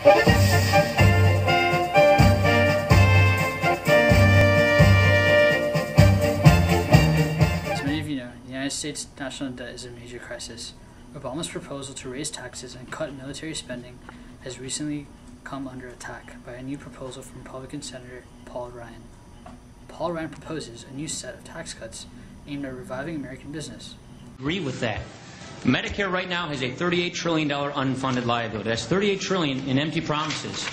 As many of you know, the United States national debt is a major crisis. Obama's proposal to raise taxes and cut military spending has recently come under attack by a new proposal from Republican Senator Paul Ryan. Paul Ryan proposes a new set of tax cuts aimed at reviving American business. Agree with that. Medicare right now has a $38 trillion unfunded liability. That's $38 trillion in empty promises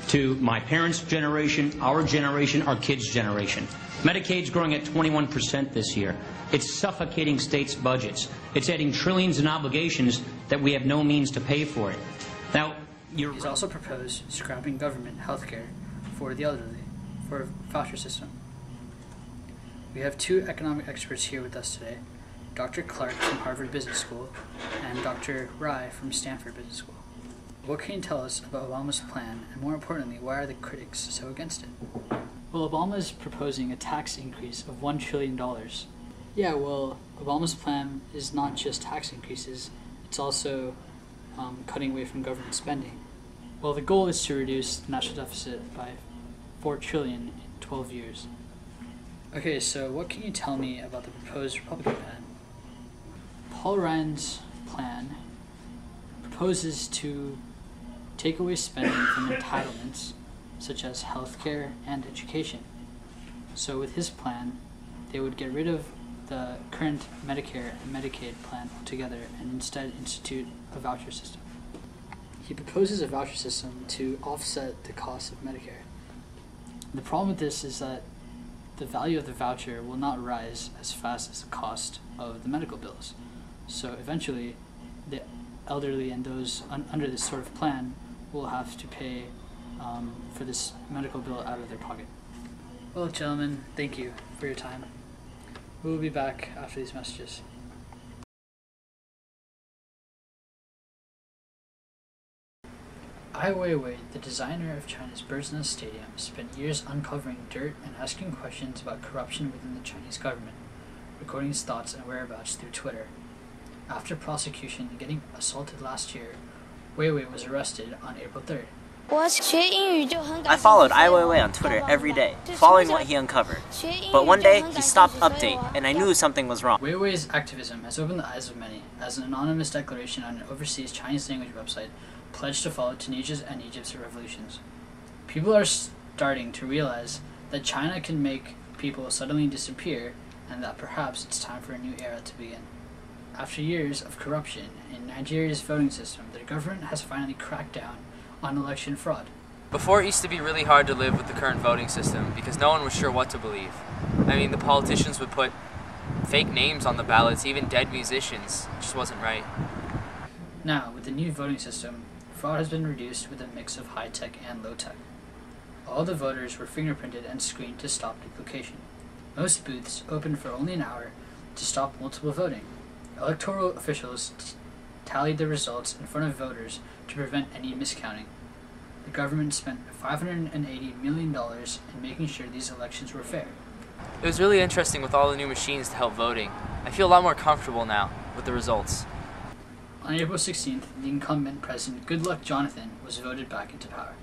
to my parents' generation, our kids' generation. Medicaid's growing at 21% this year. It's suffocating states' budgets. It's adding trillions in obligations that we have no means to pay for it. Now, He's also proposed scrapping government health care for the elderly, for a voucher system. We have two economic experts here with us today, Dr. Clark from Harvard Business School and Dr. Rye from Stanford Business School. What can you tell us about Obama's plan, and more importantly, why are the critics so against it? Well, Obama is proposing a tax increase of $1 trillion. Yeah, well, Obama's plan is not just tax increases, it's also cutting away from government spending. Well, the goal is to reduce the national deficit by $4 trillion in 12 years. Okay, so what can you tell me about the proposed Republican plan? Paul Ryan's plan proposes to take away spending from entitlements such as healthcare and education. So with his plan, they would get rid of the current Medicare and Medicaid plan altogether and instead institute a voucher system. He proposes a voucher system to offset the cost of Medicare. The problem with this is that the value of the voucher will not rise as fast as the cost of the medical bills. So eventually, the elderly and those under this sort of plan will have to pay for this medical bill out of their pocket. Well, gentlemen, thank you for your time. We will be back after these messages. Ai Weiwei, the designer of China's Bird's Nest Stadium, spent years uncovering dirt and asking questions about corruption within the Chinese government, recording his thoughts and whereabouts through Twitter. After prosecution and getting assaulted last year, Weiwei was arrested on April 3rd. I followed Ai Weiwei on Twitter every day, following what he uncovered. But one day, he stopped update, and I knew something was wrong. Weiwei's activism has opened the eyes of many, as an anonymous declaration on an overseas Chinese language website pledged to follow Tunisia's and Egypt's revolutions. People are starting to realize that China can make people suddenly disappear, and that perhaps it's time for a new era to begin. After years of corruption in Nigeria's voting system, the government has finally cracked down on election fraud. Before, it used to be really hard to live with the current voting system because no one was sure what to believe. I mean, the politicians would put fake names on the ballots, even dead musicians. It just wasn't right. Now, with the new voting system, fraud has been reduced with a mix of high-tech and low-tech. All the voters were fingerprinted and screened to stop duplication. Most booths opened for only an hour to stop multiple voting. Electoral officials tallied the results in front of voters to prevent any miscounting. The government spent $580 million in making sure these elections were fair. It was really interesting with all the new machines to help voting. I feel a lot more comfortable now with the results. On April 16th, the incumbent president, Goodluck Jonathan, was voted back into power.